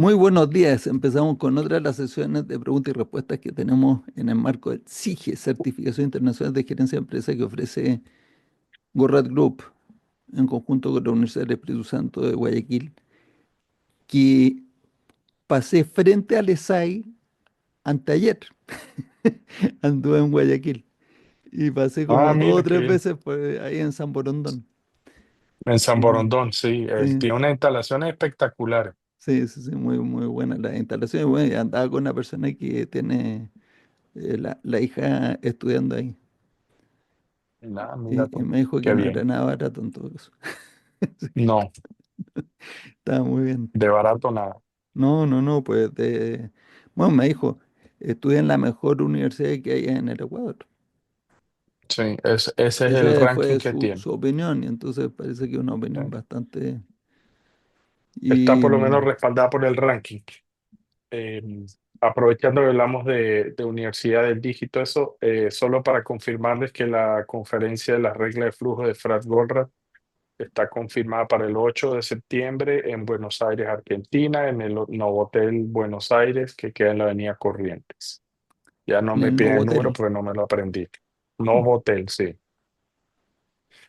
Muy buenos días. Empezamos con otra de las sesiones de preguntas y respuestas que tenemos en el marco del SIGE, Certificación Internacional de Gerencia de Empresa, que ofrece Gorrat Group en conjunto con la Universidad del Espíritu Santo de Guayaquil, que pasé frente al ESAI anteayer. Anduve en Guayaquil y pasé Ah, como dos o mira, qué tres bien. veces por ahí en San Borondón. En San Y, Borondón, sí, él sí, tiene unas instalaciones espectaculares. sí, sí, sí, muy, muy buena la instalación. Y bueno, y andaba con una persona que tiene la hija estudiando ahí. Nada, mira Y tú, me dijo que qué no era bien. nada barato en todo eso. Así que No, estaba muy bien. de barato nada. No, no, no, pues bueno, me dijo, estudia en la mejor universidad que hay en el Ecuador. Sí, ese es el Esa ranking fue que tiene. su opinión y entonces parece que es una opinión Sí. bastante... Está Y por lo menos respaldada por el ranking. Eh, Aprovechando que hablamos de Universidad del Dígito, eso, solo para confirmarles que la conferencia de las reglas de flujo de Frat Goldratt está confirmada para el 8 de septiembre en Buenos Aires, Argentina, en el Novotel Buenos Aires, que queda en la Avenida Corrientes. Ya no en me el piden nuevo el número hotel. porque no me lo aprendí. Novotel, sí.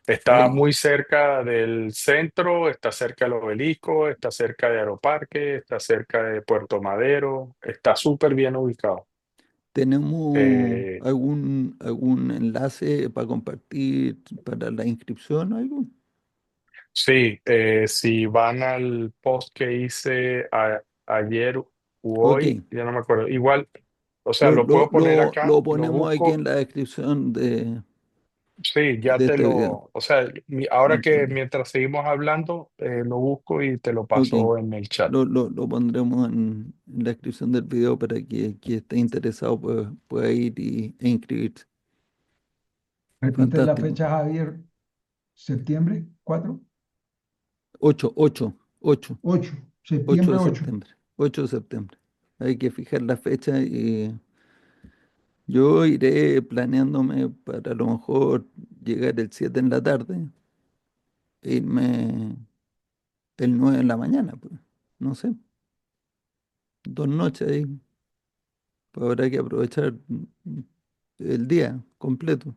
Está Ahí muy cerca del centro, está cerca del obelisco, está cerca de Aeroparque, está cerca de Puerto Madero, está súper bien ubicado. tenemos Eh, algún enlace para compartir para la inscripción o algo. sí, si van al post que hice ayer u Ok, hoy, ya no me acuerdo, igual, o sea, lo, lo lo, puedo poner lo, acá, lo lo ponemos aquí en busco. la descripción Sí, ya de te este video. lo, o sea, ahora Del que programa. mientras seguimos hablando, lo busco y te lo Ok, paso en el chat. lo pondremos en la descripción del video para que quien esté interesado pueda ir e inscribirse. Repite la Fantástico. fecha, Javier. Septiembre 4, 8, 8, 8, 8, 8 de septiembre 8. septiembre. 8 de septiembre. Hay que fijar la fecha y yo iré planeándome para a lo mejor llegar el 7 en la tarde e irme el 9 en la mañana, pues. No sé, 2 noches ahí. Pues habrá que aprovechar el día completo.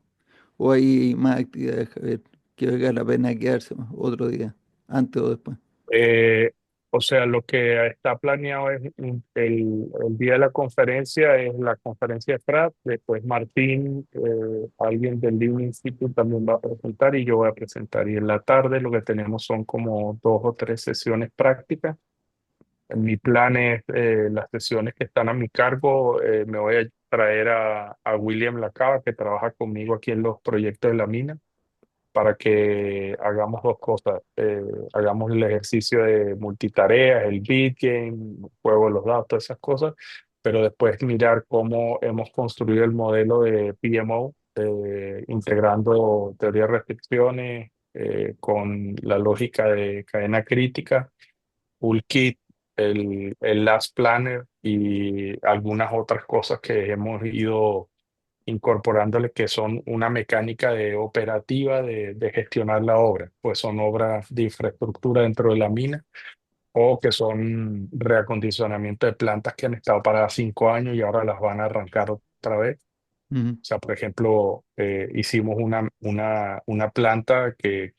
O hay más actividades, Javier, que valga la pena quedarse otro día, antes o después. Eh, o sea, lo que está planeado es el día de la conferencia, es la conferencia de Pratt, después Martín, alguien del Lean Institute también va a presentar y yo voy a presentar. Y en la tarde lo que tenemos son como 2 o 3 sesiones prácticas. Mi plan es, las sesiones que están a mi cargo, me voy a traer a William Lacaba, que trabaja conmigo aquí en los proyectos de la mina, para que hagamos 2 cosas. Hagamos el ejercicio de multitareas, el beat game, juego de los datos, todas esas cosas, pero después mirar cómo hemos construido el modelo de PMO, integrando teoría de restricciones con la lógica de cadena crítica, Toolkit, el Last Planner y algunas otras cosas que hemos ido incorporándole que son una mecánica de operativa de gestionar la obra, pues son obras de infraestructura dentro de la mina o que son reacondicionamiento de plantas que han estado paradas 5 años y ahora las van a arrancar otra vez. Ujú. O sea, por ejemplo, hicimos una planta que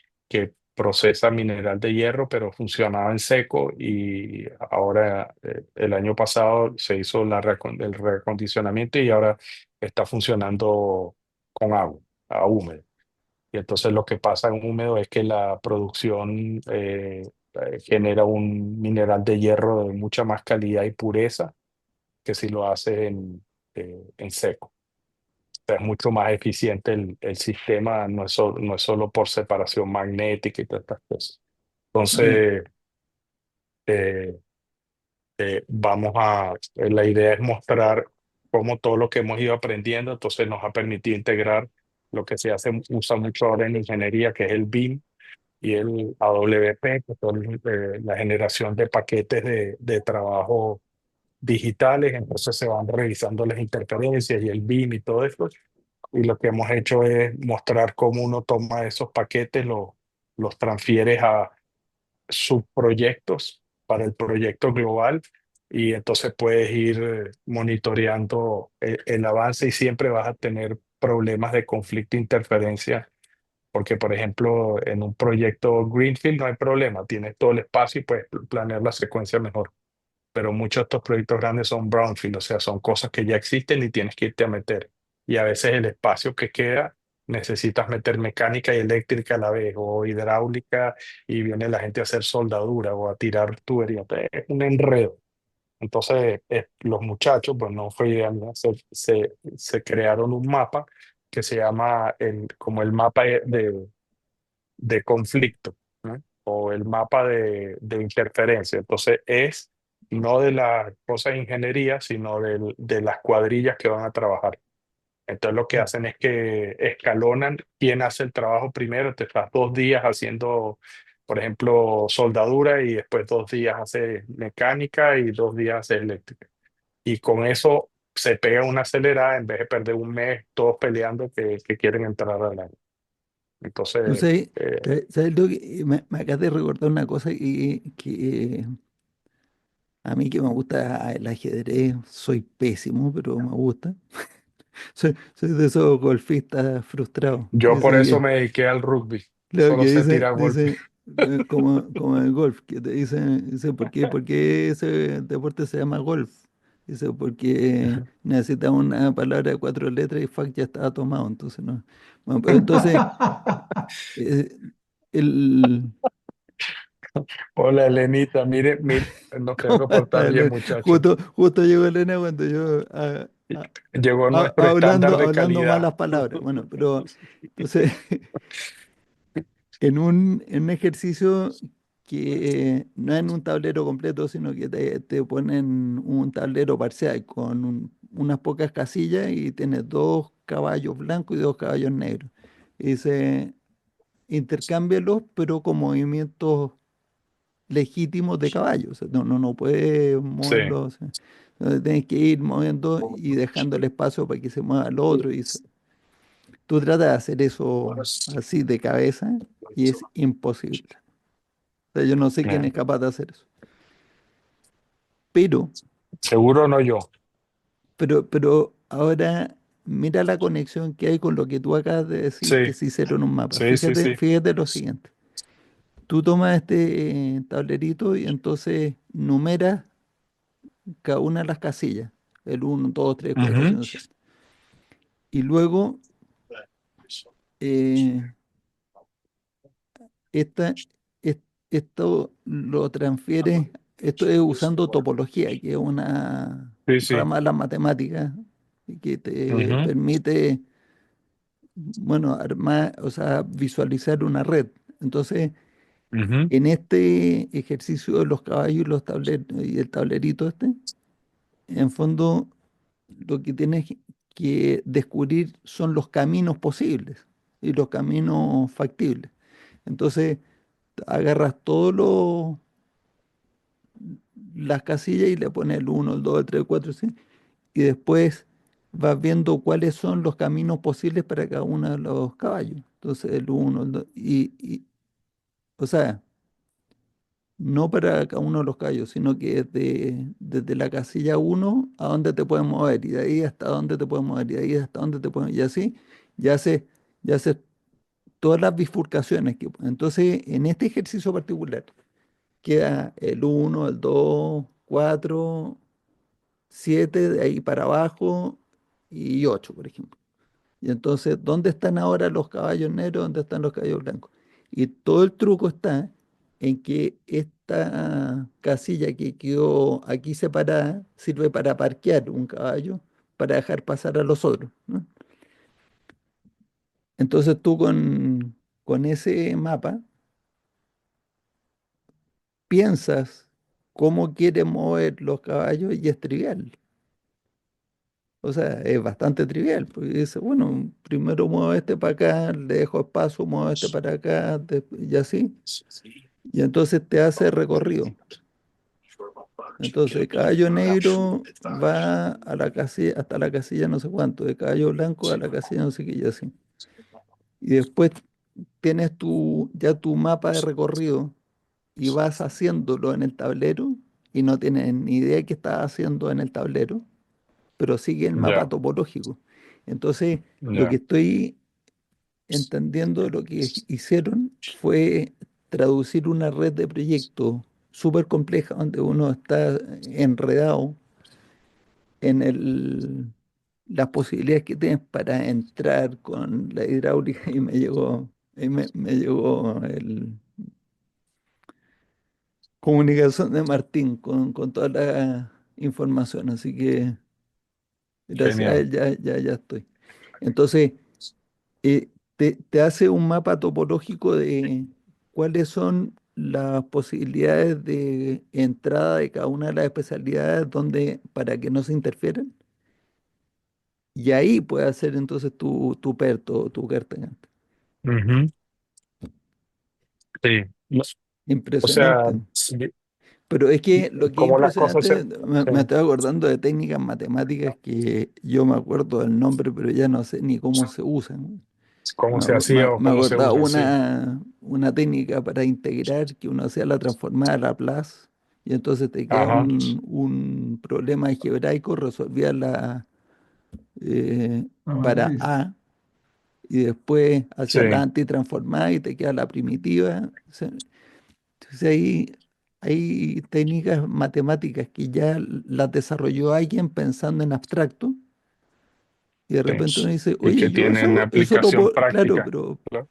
procesa mineral de hierro, pero funcionaba en seco y ahora, el año pasado se hizo el reacondicionamiento y ahora está funcionando con agua, a húmedo. Y entonces lo que pasa en húmedo es que la producción genera un mineral de hierro de mucha más calidad y pureza que si lo hace en seco. Sea, es mucho más eficiente el sistema, no es solo por separación magnética y todas estas cosas. Vale. Entonces, eh, la idea es mostrar cómo todo lo que hemos ido aprendiendo, entonces nos ha permitido integrar lo que se hace, usa mucho ahora en ingeniería, que es el BIM y el AWP, que son la generación de paquetes de trabajo digitales, entonces se van revisando las interferencias y el BIM y todo eso. Y lo que hemos hecho es mostrar cómo uno toma esos paquetes, los transfiere a subproyectos para el proyecto global y entonces puedes ir monitoreando el avance y siempre vas a tener problemas de conflicto e interferencia, porque por ejemplo en un proyecto Greenfield no hay problema, tienes todo el espacio y puedes planear la secuencia mejor, pero muchos de estos proyectos grandes son brownfield, o sea, son cosas que ya existen y tienes que irte a meter. Y a veces el espacio que queda necesitas meter mecánica y eléctrica a la vez, o hidráulica, y viene la gente a hacer soldadura o a tirar tubería. Es un enredo. Entonces, los muchachos, pues no fue idea mía, se crearon un mapa que se llama como el mapa de conflicto, ¿no? O el mapa de interferencia. Entonces es no de las cosas de ingeniería, sino de las cuadrillas que van a trabajar. Entonces lo que hacen es que escalonan quién hace el trabajo primero. Te estás 2 días haciendo, por ejemplo, soldadura y después 2 días hace mecánica y 2 días hace eléctrica. Y con eso se pega una acelerada en vez de perder un mes todos peleando que quieren entrar al año. Tú Entonces, sabes, ¿sabes lo que me acabas de recordar una cosa que a mí que me gusta el ajedrez, soy pésimo, pero me gusta. Soy de esos golfistas frustrados. yo por Dicen eso que, me dediqué al rugby. claro Solo que sé dice, tirar golpes. dice como en el golf, que te dicen, ¿por qué ese deporte se llama golf? Dice, porque necesita una palabra de 4 letras y fuck ya estaba tomado, entonces no. Bueno, pero entonces, eh, el, Hola, Elenita. Mire, mire, nos tenemos ¿cómo que portar está, bien, Elena? muchachos. Justo llegó Elena cuando yo Llegó nuestro estándar de hablando calidad. malas palabras. Bueno, pero entonces, en un ejercicio que no es en un tablero completo, sino que te ponen un tablero parcial con unas pocas casillas y tienes 2 caballos blancos y 2 caballos negros. Y dice, intercámbialos, pero con movimientos legítimos de caballos. O sea, no puedes Sí. moverlos. O sea, tienes que ir moviendo y dejando el espacio para que se mueva el otro. Tú tratas de hacer eso así de cabeza y es imposible. O sea, yo no sé quién es capaz de hacer eso. Pero, Seguro no yo. pero ahora mira la conexión que hay con lo que tú acabas de decir, Sí, que se hicieron un mapa. sí, sí, Fíjate, sí. fíjate lo siguiente. Tú tomas este tablerito y entonces numeras cada una de las casillas. El uno 2 3 4 Ujú, 5 6. Y luego eh, esta, es- esto lo transfiere, esto es usando topología, que es una sí, sí. rama de las matemáticas y que te Ujú, permite, bueno, armar, o sea, visualizar una red. Entonces, ujú, en este ejercicio de los caballos y los y el tablerito este, en fondo lo que tienes que descubrir son los caminos posibles y los caminos factibles. Entonces, agarras todas las casillas y le pones el uno el 2 el 3 el 4 ¿sí? Y después vas viendo cuáles son los caminos posibles para cada uno de los caballos. Entonces, el uno el 2 o sea, no para cada uno de los caballos, sino que desde la casilla uno a dónde te puedes mover, y de ahí hasta dónde te puedes mover, y de ahí hasta dónde te puedes mover, y así, ya hace, ya hace todas las bifurcaciones. Entonces, en este ejercicio particular, queda el uno el 2 4 7 de ahí para abajo, y 8 por ejemplo. Y entonces, ¿dónde están ahora los caballos negros? ¿Dónde están los caballos blancos? Y todo el truco está en que esta casilla que quedó aquí separada sirve para parquear un caballo para dejar pasar a los otros, ¿no? Entonces tú con ese mapa piensas cómo quieres mover los caballos y es trivial. O sea, es bastante trivial, porque dice, bueno, primero muevo este para acá, le dejo espacio, muevo este para acá, y así. Y entonces te hace recorrido. Entonces, caballo negro va a la casilla, hasta la casilla no sé cuánto, de caballo blanco a la casilla no sé qué, y así. Y después tienes ya tu mapa de recorrido y vas haciéndolo en el tablero y no tiene ni idea de qué está haciendo en el tablero, pero sigue el mapa ya, topológico. Entonces, lo que ya. estoy entendiendo, lo que hicieron fue traducir una red de proyectos súper compleja donde uno está enredado en las posibilidades que tienes para entrar con la hidráulica y me llegó el comunicación de Martín con toda la información, así que gracias a Genial. él ya estoy. Entonces, te hace un mapa topológico de cuáles son las posibilidades de entrada de cada una de las especialidades donde, para que no se interfieran. Y ahí puedes hacer entonces tu PERT, tu Kertegant. Ujú. Sí. O sea, Impresionante. sí, Pero es que lo que es como las cosas se... impresionante, sí, me estoy acordando de técnicas matemáticas que yo me acuerdo del nombre, pero ya no sé ni cómo se usan. cómo se hacía o Me cómo se acordaba usa, sí. una técnica para integrar que uno hacía la transformada a Laplace y entonces te queda Ajá, un problema algebraico, resolvía eh, La para matriz. A y después sí, hacías la antitransformada y te queda la primitiva. Entonces hay técnicas matemáticas que ya las desarrolló alguien pensando en abstracto y de repente uno sí. dice, Y oye, que yo tienen eso lo aplicación puedo, claro, práctica. ¿No?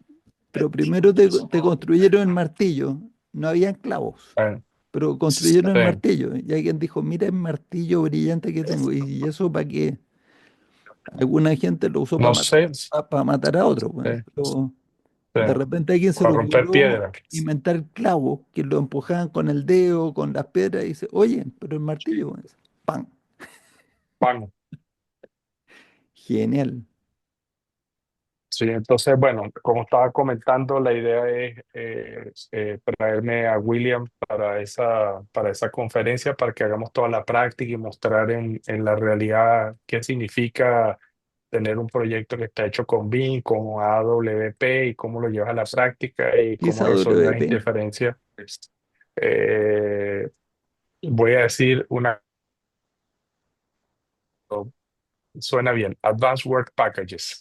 pero primero te construyeron el martillo, no habían clavos, Eh, pero construyeron el sí. martillo y alguien dijo, mira el martillo brillante que tengo y eso para qué, alguna gente lo usó No sé. para matar a otro, pues, Sí, pero sí. de repente a alguien se Para le romper ocurrió piedra. inventar clavos que lo empujaban con el dedo, con las piedras, y dice, oye, pero el martillo, pues, ¡pam! Pan. Genial. Sí, entonces, bueno, como estaba comentando, la idea es traerme a William para esa conferencia, para que hagamos toda la práctica y mostrar en la realidad qué significa tener un proyecto que está hecho con BIM, con AWP y cómo lo llevas a la práctica y ¿Qué es cómo resolver las AWP? interferencias. Eh, Voy a decir una, suena bien, Advanced Work Packages.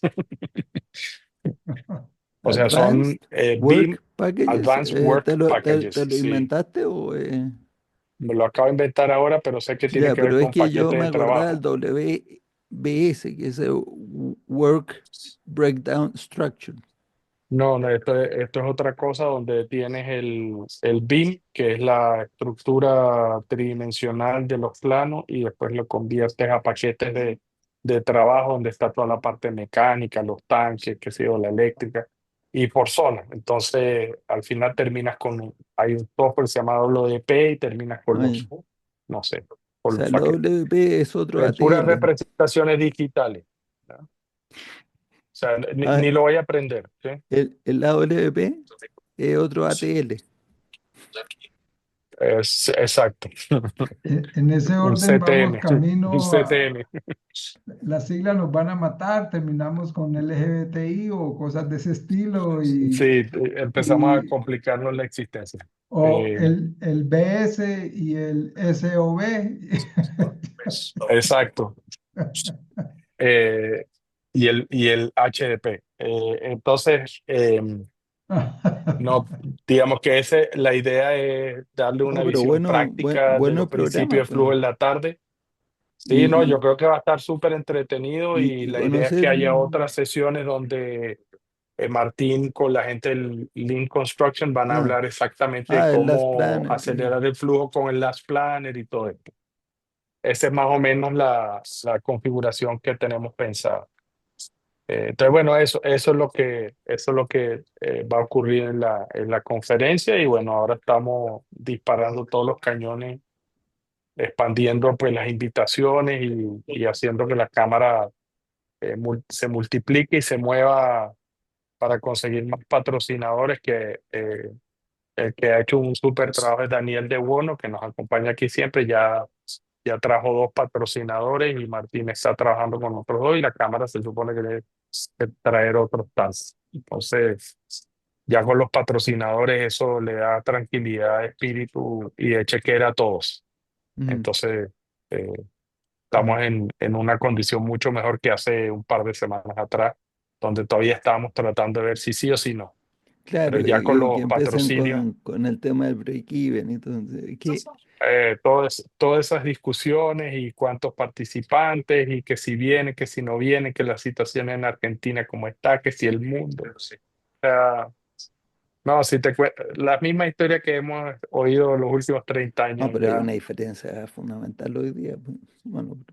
O sea, son Advanced BIM Work Packages. Advanced Work Te Packages. lo Sí, inventaste o...? me lo acabo de inventar ahora, pero sé que tiene Ya, que ver pero es con que yo paquetes me de acordaba del trabajo. WBS, que es el Work Breakdown Structure. No, no, esto es otra cosa donde tienes el BIM, que es la estructura tridimensional de los planos, y después lo conviertes a paquetes de trabajo donde está toda la parte mecánica, los tanques, qué sé yo, la eléctrica, y por zona. Entonces, al final terminas hay un software que se llama WP y terminas con Ah, ya. O no sé, con sea, los el paquetes. WP es otro Puras ATL. representaciones digitales, ¿no? O sea, Ah, ni lo voy a aprender, ¿sí? el AWP es otro ATL. Exacto. En ese Un orden vamos CTM, un camino a, CTM. las siglas nos van a matar, terminamos con LGBTI o cosas de ese estilo Sí, empezamos a y complicarnos la existencia. o Eh, el BS y el SOB. exacto. Eh, y el HDP. Entonces, no, digamos que la idea es darle No, una pero visión práctica de bueno los el programa, principios de pues. flujo en la tarde. Sí, no, Y, yo creo que va a estar súper entretenido y y la idea es que conocer, haya otras sesiones donde Martín con la gente del Lean Construction van a ah, hablar exactamente de el Last cómo Planner. acelerar el flujo con el Last Planner y todo esto. Esa es más o menos la configuración que tenemos pensada. Entonces, bueno, eso es lo que va a ocurrir en la conferencia y bueno, ahora estamos disparando todos los cañones, expandiendo pues las invitaciones y haciendo que la cámara se multiplique y se mueva para conseguir más patrocinadores que el que ha hecho un súper trabajo es Daniel de Bono, que nos acompaña aquí siempre, ya trajo dos patrocinadores y Martín está trabajando con otros dos y la cámara se supone que debe traer otros tantos. Entonces, ya con los patrocinadores eso le da tranquilidad de espíritu y de chequera a todos. Mm, Entonces, eh, estamos en una condición mucho mejor que hace un par de semanas atrás, donde todavía estábamos tratando de ver si sí o si no. Pero claro, ya con que los empiecen patrocinios, con el tema del break-even. Entonces, que todas esas discusiones y cuántos participantes y que si viene, que si no viene, que la situación en Argentina como está, que si el mundo. O sea, no, si la misma historia que hemos oído los últimos 30 no, años pero hay ya. una diferencia fundamental hoy día, pues. Bueno, o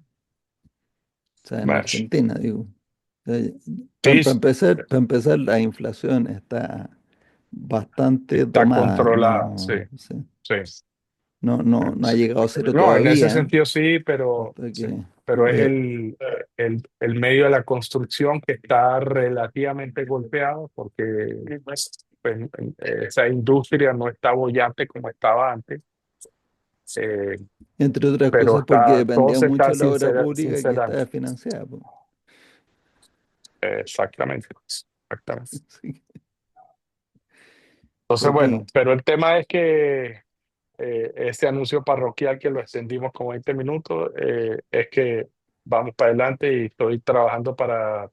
sea, en Más. Argentina, digo. Sí, Para empezar, la inflación está bastante está domada, controlada, sí, no, sí, sí. no ha llegado a cero No, en ese todavía, sentido sí, hasta sí, que pero es eh, el medio de la construcción que está relativamente golpeado porque pues, esa industria no está bollante como estaba antes, eh, entre otras pero cosas porque todo dependía se mucho está de la obra pública que sincerando. estaba financiada, pues. Exactamente, exactamente. Sí. Entonces, Oye, bueno, pero el tema es que ese anuncio parroquial que lo extendimos como 20 minutos, es que vamos para adelante y estoy trabajando para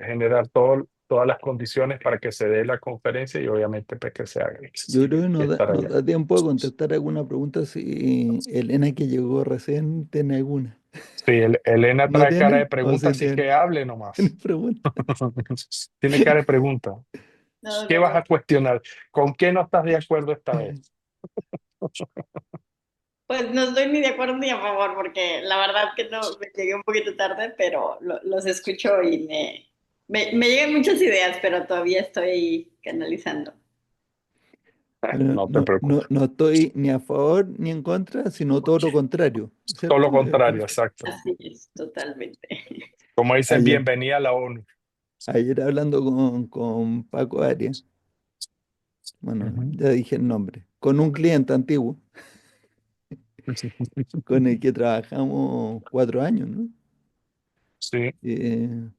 generar todas las condiciones para que se dé la conferencia y obviamente pues, que se haga yo creo que y estar nos allá. da tiempo de contestar alguna pregunta si Elena que llegó recién tiene alguna. Sí, Elena ¿No trae cara de tiene? ¿O pregunta, si así tiene? que hable ¿Tiene nomás. pregunta? Tiene cara de pregunta. No, ¿Qué vas no. a cuestionar? ¿Con qué no estás de acuerdo esta vez? Pues no estoy ni de acuerdo ni a favor, porque la verdad que no, me llegué un poquito tarde, pero los escucho y me llegan muchas ideas, pero todavía estoy canalizando. Bueno, No te preocupes. no estoy ni a favor ni en contra, sino todo lo contrario, Todo lo ¿cierto? contrario, exacto. Así es, totalmente. Como dicen, Ayer, bienvenida a la ONU. ayer hablando con Paco Arias, bueno, Ujú. ya dije el nombre, con un cliente antiguo con el que trabajamos 4 años, ¿no? Sí, Eh,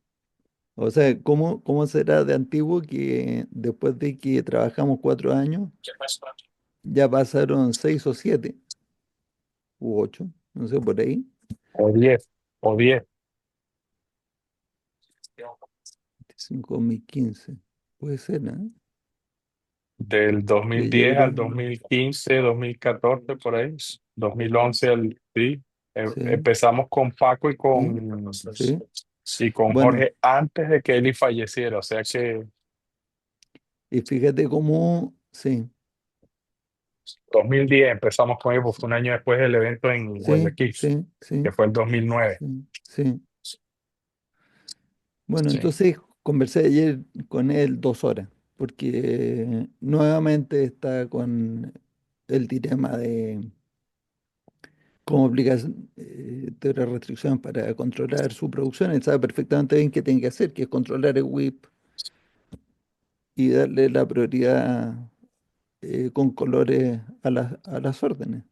o sea, ¿cómo será de antiguo que después de que trabajamos 4 años, ya pasaron 6 o 7 u 8, no sé, por ahí, o 10, o 10. 2015, puede ser, ¿no? Del Que yo 2010 creo, al 2015, 2014, por ahí. 2011 sí. sí, Empezamos con Paco sí, sí. y con Bueno, Jorge antes de que él falleciera. O sea que y fíjate cómo, sí, 2010 empezamos con él, pues, fue un año después del evento en sí, Guayaquil, sí, que sí, fue el 2009. sí, sí. Bueno, Sí. entonces conversé ayer con él 2 horas, porque nuevamente está con el dilema de cómo aplicar teoría de restricción para controlar su producción. Él sabe perfectamente bien qué tiene que hacer, que es controlar el WIP y darle la prioridad con colores a las órdenes.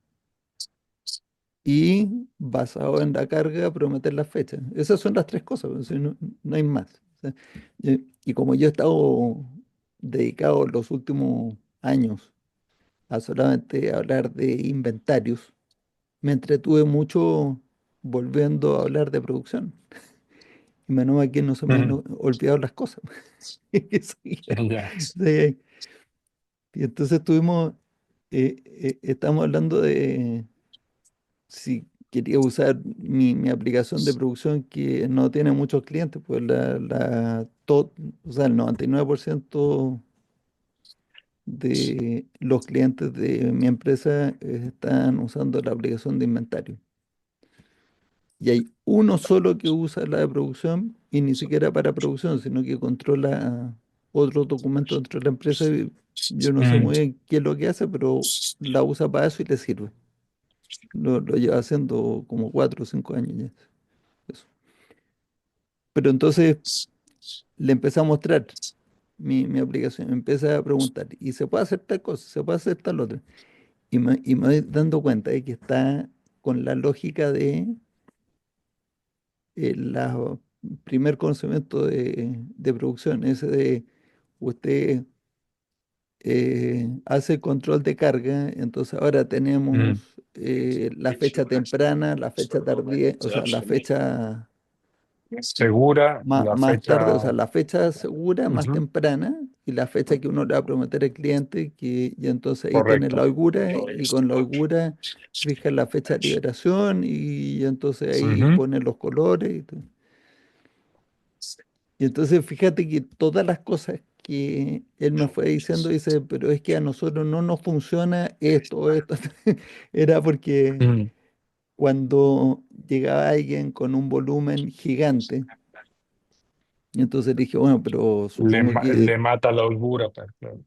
Y basado en la carga, prometer las fechas. Esas son las tres cosas, o sea, no hay más. O sea, y como yo he estado dedicado los últimos años a solamente hablar de inventarios, me entretuve mucho volviendo a hablar de producción. Y menos mal que no se me han Ujú. olvidado las cosas. Que Ya. sí. Y entonces estamos hablando de si quería usar mi aplicación de producción que no tiene muchos clientes, pues o sea, el 99% de los clientes de mi empresa están usando la aplicación de inventario. Y hay uno solo que usa la de producción y ni siquiera para producción, sino que controla otros documentos dentro de la empresa. Y yo no sé Mm, muy bien qué es lo que hace, pero la usa para eso y le sirve. Lo lleva haciendo como 4 o 5 años ya. Eso. Pero entonces le empecé a mostrar mi aplicación, me empecé a preguntar, ¿y se puede hacer tal cosa? ¿Se puede hacer tal otra? Y me voy dando cuenta de que está con la lógica de la primer conocimiento de producción, ese de usted hace control de carga, entonces ahora Mm. tenemos la fecha temprana, la fecha tardía, o sea, la fecha Segura, la más fecha. tarde, o sea, la fecha segura más Ujú. temprana y la fecha que uno le va a prometer al cliente, y entonces ahí tiene la Correcto. holgura y con la holgura fija la fecha de liberación y entonces ahí Ujú. pone los colores y todo. Y entonces fíjate que todas las cosas que él me fue diciendo, dice, pero es que a nosotros no nos funciona esto. Era porque Mm. cuando llegaba alguien con un volumen gigante, y entonces dije, bueno, pero supongo que, Le mata la holgura, pues, claro.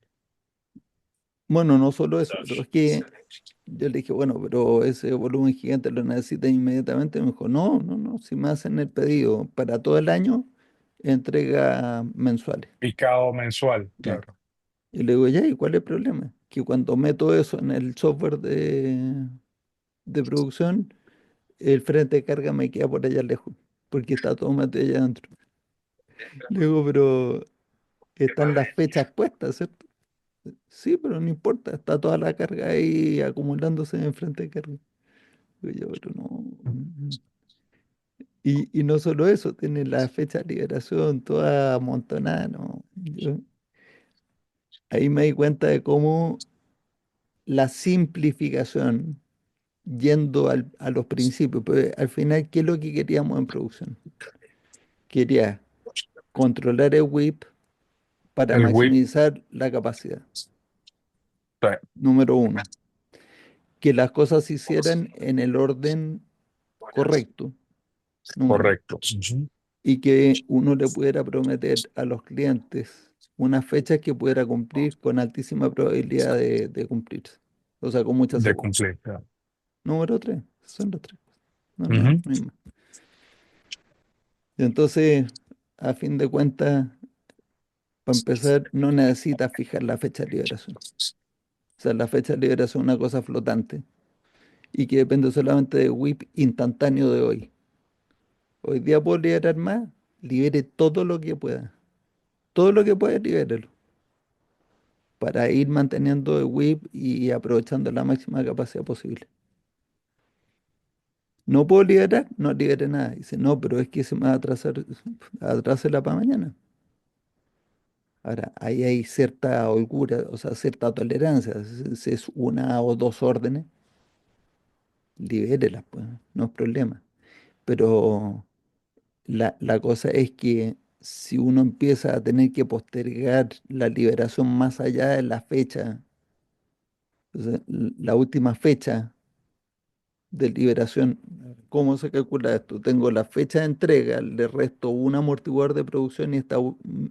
bueno, no solo eso, pero es que yo le dije, bueno, pero ese volumen gigante lo necesita inmediatamente. Me dijo, no, si me hacen el pedido para todo el año, entrega mensuales. Picado mensual, Ya. claro. Y le digo, ya, ¿y cuál es el problema? Que cuando meto eso en el software de producción, el frente de carga me queda por allá lejos, porque está todo metido allá adentro. Le digo, pero están las fechas puestas, ¿cierto? Sí, pero no importa, está toda la carga ahí acumulándose en el frente de carga. Digo yo, pero no. Y no solo eso, tiene la fecha de liberación toda amontonada, ¿no? Ahí me di cuenta de cómo la simplificación yendo a los principios, pero al final, ¿qué es lo que queríamos en producción? Quería controlar el WIP para El WIP, maximizar la capacidad. pues, Número uno, que las cosas se hicieran en el orden correcto. Número dos, correcto. Ujú. y que uno le pudiera prometer a los clientes una fecha que pudiera cumplir con altísima probabilidad de cumplirse. O sea, con mucha De seguridad. cumplir, claro. Número tres, son los tres cosas. No, Ujú. no hay más. Y entonces, a fin de cuentas, para empezar, no necesitas fijar la fecha de liberación. O sea, la fecha de liberación es una cosa flotante y que depende solamente de WIP instantáneo de hoy. Hoy día puedo liberar más, libere todo lo que pueda. Todo lo que pueda, libérelo. Para ir manteniendo el WIP y aprovechando la máxima capacidad posible. No puedo liberar, no libere nada. Dice, no, pero es que se me va a atrasar, atrásela para mañana. Ahora, ahí hay cierta holgura, o sea, cierta tolerancia. Si es una o dos órdenes, libérelas, pues, no es problema. Pero la cosa es que si uno empieza a tener que postergar la liberación más allá de la fecha, entonces, la última fecha de liberación, ¿cómo se calcula esto? Tengo la fecha de entrega, le resto un amortiguador de producción y esta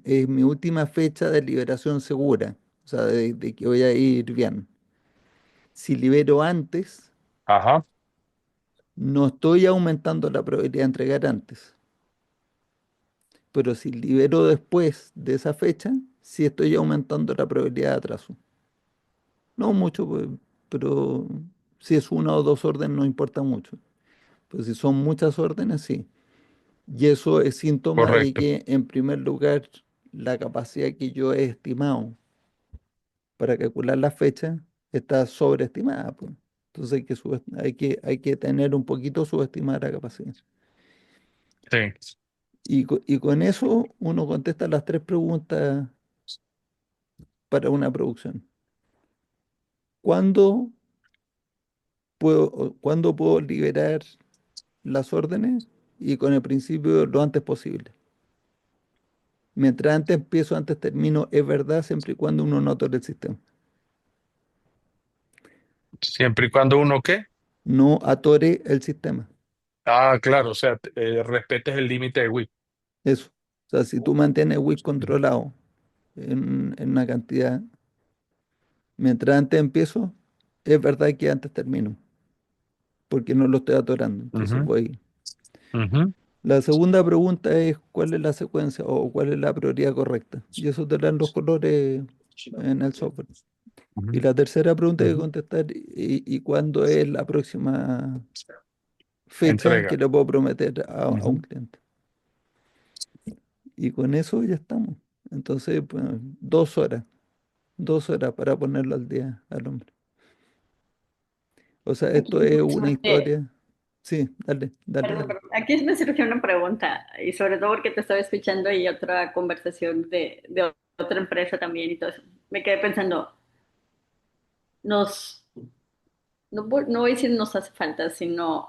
es mi última fecha de liberación segura, o sea, de que voy a ir bien. Si libero antes, Ajá, no estoy aumentando la probabilidad de entregar antes, pero si libero después de esa fecha, sí estoy aumentando la probabilidad de atraso. No mucho, pues, pero si es una o dos órdenes no importa mucho. Pues si son muchas órdenes, sí. Y eso es síntoma de correcto. que, en primer lugar, la capacidad que yo he estimado para calcular la fecha está sobreestimada, pues. Entonces hay que tener un poquito subestimada la capacidad. Sí. Y con eso uno contesta las tres preguntas para una producción. ¿Cuándo cuándo puedo liberar las órdenes? Y con el principio lo antes posible. Mientras antes empiezo, antes termino, es verdad, siempre y cuando uno no atore el sistema. Siempre y cuando uno, ¿qué? No atore el sistema. Ah, claro, o sea, respetes el límite de WIP. Eso. O sea, si tú mantienes WIC controlado en una cantidad, mientras antes empiezo, es verdad que antes termino, porque no lo estoy atorando. Entonces Ujú, voy. ujú. La segunda pregunta es cuál es la secuencia o cuál es la prioridad correcta. Y eso te dan los colores en el software. Y Ujú, la tercera pregunta que ujú. contestar, y cuándo es la próxima fecha que Entrega. le puedo prometer a un Ujú. cliente. Y con eso ya estamos. Entonces, pues, 2 horas. 2 horas para ponerlo al día al hombre. O sea, Aquí esto me es una surge, historia. Sí, dale, dale, perdón, dale. perdón, aquí me surgió una pregunta, y sobre todo porque te estaba escuchando y otra conversación de otra empresa también y todo eso. Me quedé pensando, nos, no voy a decir nos hace falta, sino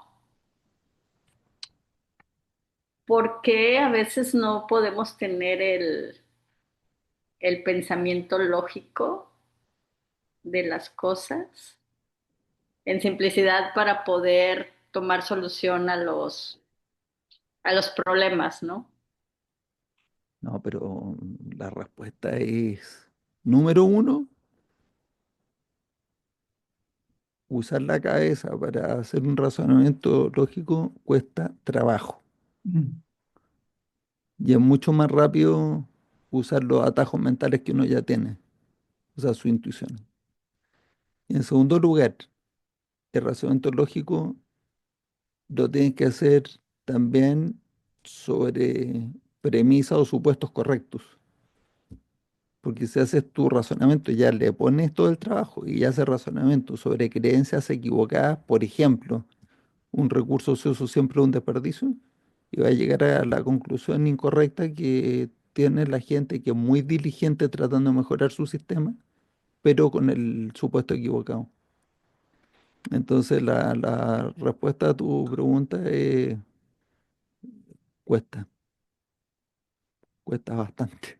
¿por qué a veces no podemos tener el pensamiento lógico de las cosas en simplicidad para poder tomar solución a los problemas, ¿no? No, pero la respuesta es, número uno, usar la cabeza para hacer un razonamiento lógico cuesta trabajo. Mm. Y es mucho más rápido usar los atajos mentales que uno ya tiene, o sea, su intuición. Y en segundo lugar, el razonamiento lógico lo tienes que hacer también sobre premisas o supuestos correctos. Porque si haces tu razonamiento, ya le pones todo el trabajo y ya haces razonamiento sobre creencias equivocadas, por ejemplo, un recurso ocioso siempre es un desperdicio, y va a llegar a la conclusión incorrecta que tiene la gente que es muy diligente tratando de mejorar su sistema, pero con el supuesto equivocado. Entonces la respuesta a tu pregunta es cuesta, cuesta bastante.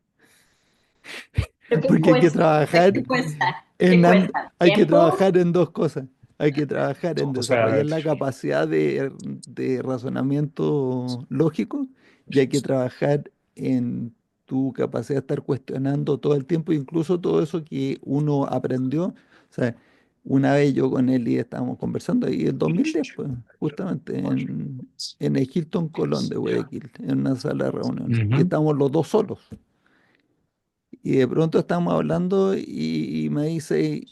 ¿Qué Porque hay que cuesta? trabajar ¿Qué cuesta? ¿Qué en, cuesta? hay que ¿Tiempo? trabajar en dos cosas. Hay que trabajar en O sea, desarrollar la capacidad de razonamiento lógico y hay que trabajar en tu capacidad de estar cuestionando todo el tiempo, incluso todo eso que uno aprendió. O sea, una vez yo con Eli estábamos conversando ahí en 2010, pues, justamente en el Hilton Colón de Guayaquil, en una sala de reuniones, y ujú. estábamos los dos solos. Y de pronto estamos hablando y me dice,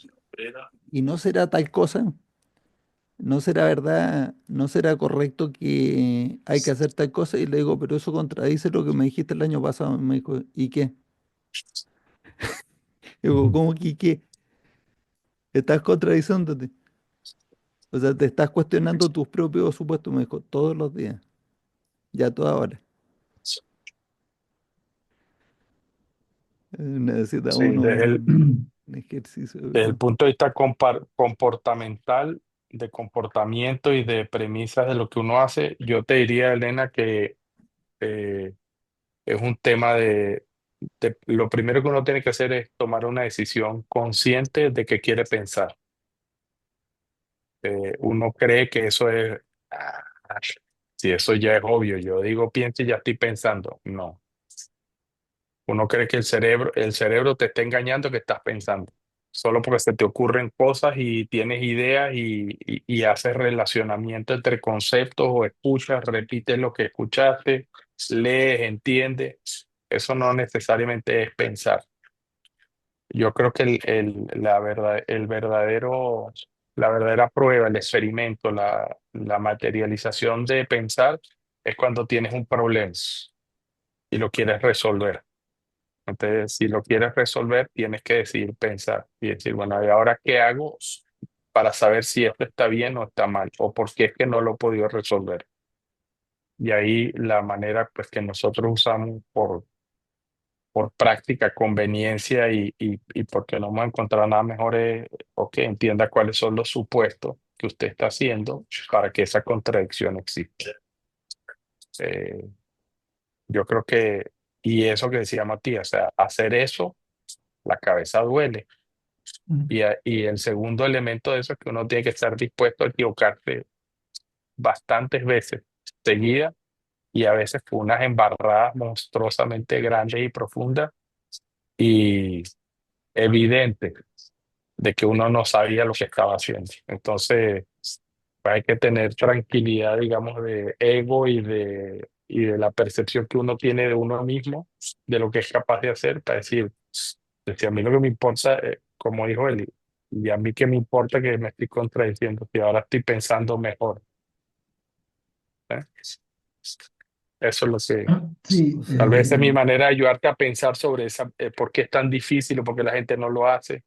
¿y no será tal cosa? ¿No será verdad? ¿No será correcto que hay que hacer tal cosa? Y le digo, pero eso contradice lo que me dijiste el año pasado. Y me dijo, ¿y qué? Digo, ¿cómo que y qué? Estás contradiciéndote. O sea, te estás cuestionando tus propios supuestos. Me dijo, todos los días, ya toda hora. Necesita Sí, uno un ejercicio. desde el punto de vista comportamental, de comportamiento y de premisas de lo que uno hace, yo te diría, Elena, que eh, es un tema lo primero que uno tiene que hacer es tomar una decisión consciente de que quiere pensar. Uno cree que eso es, ah, si eso ya es obvio, yo digo pienso y ya estoy pensando. No, uno cree que el cerebro te está engañando que estás pensando, solo porque se te ocurren cosas y tienes ideas y haces relacionamiento entre conceptos o escuchas, repites lo que escuchaste, lees, entiendes. Eso no necesariamente es pensar. Yo creo que la verdadera prueba, el experimento, la materialización de pensar es cuando tienes un problema y lo quieres resolver. Entonces, si lo quieres resolver, tienes que decidir pensar y decir, bueno, ¿y ahora qué hago para saber si esto está bien o está mal? ¿O por qué es que no lo he podido resolver? Y ahí la manera pues, que nosotros usamos por práctica, conveniencia y porque no hemos encontrado nada mejor, o que entienda cuáles son los supuestos que usted está haciendo para que esa contradicción exista. Eh, yo creo que, y eso que decía Matías, o sea, hacer eso, la cabeza duele. Mm. Y el segundo elemento de eso es que uno tiene que estar dispuesto a equivocarse bastantes veces seguidas y a veces con unas embarradas monstruosamente grandes y profundas y evidentes de que uno no sabía lo que estaba haciendo. Entonces, pues hay que tener tranquilidad, digamos, de ego y de la percepción que uno tiene de uno mismo, de lo que es capaz de hacer, para decir, a mí lo que me importa, como dijo él, y a mí que me importa que me estoy contradiciendo, que ahora estoy pensando mejor. ¿Eh? Eso es lo que, Sí, O sea tal vez es mi que manera de ayudarte a pensar sobre esa, por qué es tan difícil o por qué la gente no lo hace.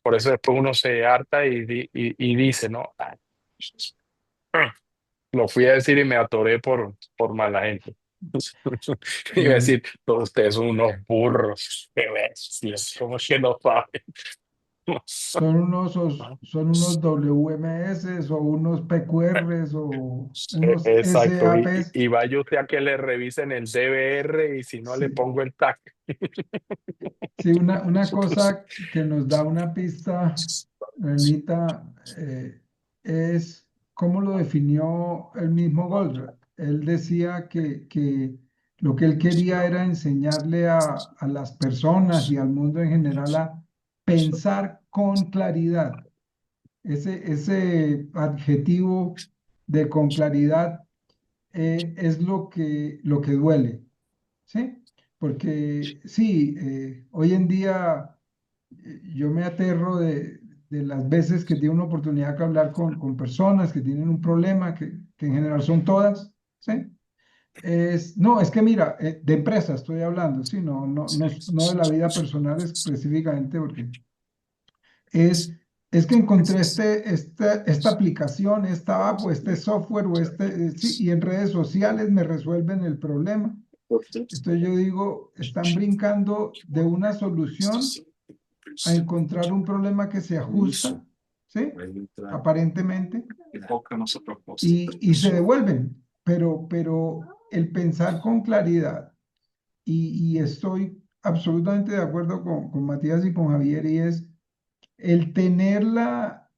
Por eso después uno se harta y dice, ¿no? "Ah, lo fui a decir y me atoré por mala gente". Iba a eh, decir, todos ustedes son unos burros, qué bestias, como que no saben. son unos WMS o unos PQRs o unos Exacto, SAPs. y vaya usted a que le revisen el DBR y si no le Sí, pongo el tag. sí, una cosa que nos da una pista, Renita, es cómo lo definió el mismo Goldratt. Él decía que lo que él quería era enseñarle a las personas y al mundo en general a pensar con claridad. Ese adjetivo de con claridad es lo que duele, ¿sí? Porque sí, hoy en día yo me aterro de las veces que tengo una oportunidad de hablar con personas que tienen un problema, que en general son todas, ¿sí? No, es que mira, de empresa estoy hablando, sí, no de la vida personal específicamente, porque es, es que encontré esta aplicación, esta app o este software o sí, y en redes sociales me resuelven el problema. Entonces yo digo, están brincando de una solución a encontrar un problema que se ajusta, ¿sí? Aparentemente, y se devuelven. Pero el pensar con claridad, y estoy absolutamente de acuerdo con Matías y con Javier, y es el tener la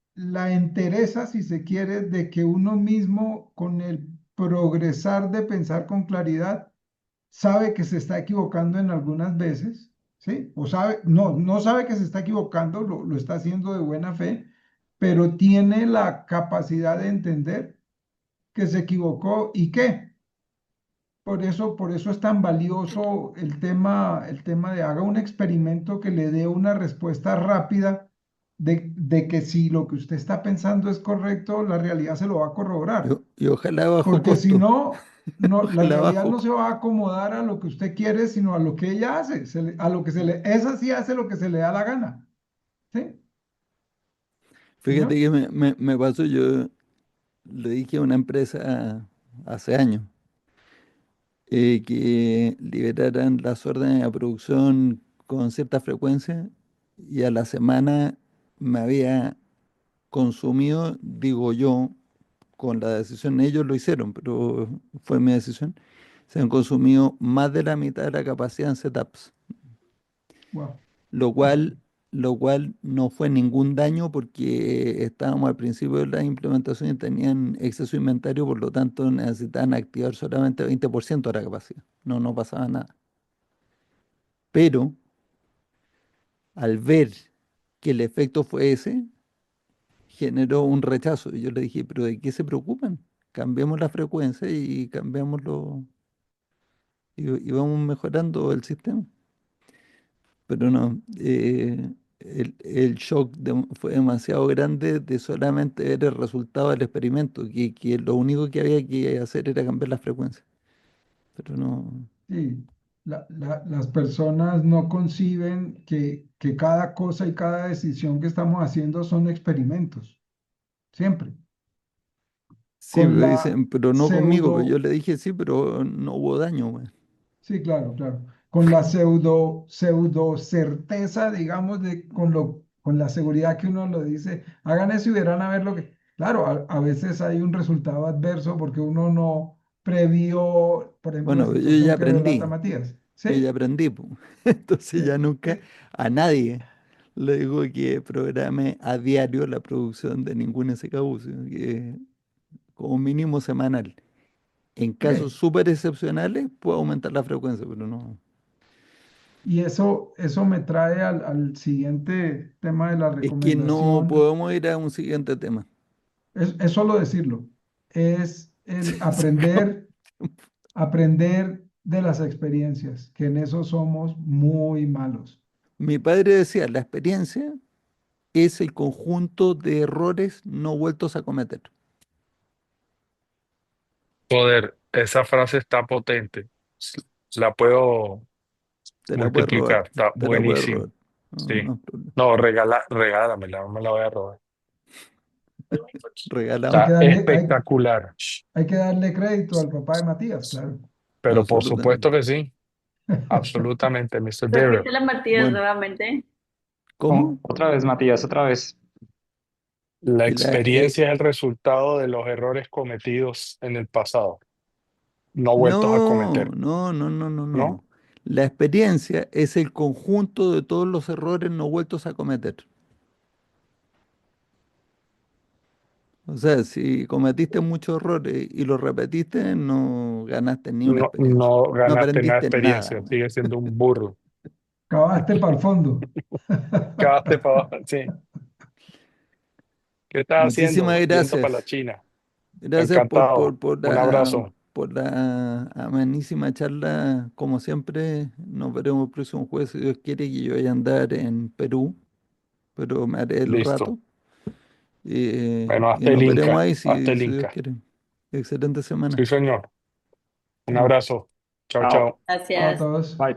entereza, si se quiere, de que uno mismo con el progresar de pensar con claridad, sabe que se está equivocando en algunas veces, ¿sí? O sabe, no sabe que se está equivocando, lo está haciendo de buena fe, pero tiene la capacidad de entender que se equivocó y qué. Por eso es tan valioso el tema de haga un experimento que le dé una respuesta rápida de que si lo que usted está pensando es correcto, la realidad se lo va a corroborar. y ojalá bajo Porque si costo, no, la ojalá realidad no bajo. se va a acomodar a lo que usted quiere, sino a lo que ella hace, a lo que esa sí hace lo que se le da la gana. ¿Sí? ¿Sí, Fíjate no? que me pasó, yo le dije a una empresa hace años que liberaran las órdenes de producción con cierta frecuencia y a la semana me había consumido, digo yo, con la decisión, ellos lo hicieron, pero fue mi decisión, se han consumido más de la mitad de la capacidad en setups, Wow. lo cual, lo cual no fue ningún daño porque estábamos al principio de la implementación y tenían exceso de inventario, por lo tanto necesitaban activar solamente 20% de la capacidad, no pasaba nada. Pero al ver que el efecto fue ese, generó un rechazo. Y yo le dije, pero ¿de qué se preocupan? Cambiemos la frecuencia y cambiamos y vamos mejorando el sistema. Pero no, el shock fue demasiado grande de solamente ver el resultado del experimento, que lo único que había que hacer era cambiar la frecuencia. Pero no, Sí. Las personas no conciben que cada cosa y cada decisión que estamos haciendo son experimentos, siempre. sí, Con pero la dicen, pero no conmigo, pero yo pseudo le dije sí, pero no hubo daño, güey. Sí, claro, claro. Con la pseudo certeza, digamos, con la seguridad que uno lo dice, hagan eso y verán a ver lo que. Claro, a veces hay un resultado adverso porque uno no previó, por ejemplo, la Bueno, yo ya situación que relata aprendí. Matías. Yo ya ¿Sí? aprendí, po. Entonces ya Eh, nunca eh, a nadie le digo que programe a diario la producción de ningún SKU, sino que como mínimo semanal. En casos ok. súper excepcionales puedo aumentar la frecuencia, pero no. Y eso me trae al siguiente tema de la Es que no recomendación. podemos ir a un siguiente tema. Es solo decirlo. Es el Se acabó. aprender de las experiencias, que en eso somos muy malos. Mi padre decía, la experiencia es el conjunto de errores no vueltos a cometer. Joder, esa frase está potente. La puedo Te la puedes robar, multiplicar. Está te la puedes buenísimo. robar. No, Sí. no hay problema. No, regálamela, no me la voy a robar. Hay que Regalado, Está darle, espectacular. hay que darle crédito al papá de Matías, claro. Pero por absolutamente. supuesto que sí. Absolutamente, Mr. Beaver. Repite la Martínez Bueno, nuevamente. ¿cómo? Otra vez, Matías, otra vez. La Y la, experiencia es el resultado de los errores cometidos en el pasado, no vueltos a no, cometer, no, no, no, no, ¿no? no. La experiencia es el conjunto de todos los errores no vueltos a cometer. O sea, si cometiste muchos errores y los repetiste, no ganaste ni una No, experiencia. no No ganaste nada de aprendiste nada, experiencia, man. sigue siendo un burro. Acabaste para el fondo. Cagaste para abajo, sí. ¿Qué estás Muchísimas haciendo? Yendo para la gracias. China. Gracias Encantado. Un abrazo. por la amenísima charla. Como siempre, nos veremos el próximo jueves, si Dios quiere, que yo voy a andar en Perú, pero me haré el Listo. rato. Bueno, Y hazte el nos veremos Inca, ahí hazte el si Dios Inca. quiere. Excelente semana. Sí, señor. Un Chao. abrazo. Chao, Chao. chao. Chao a Gracias. todos. Bye.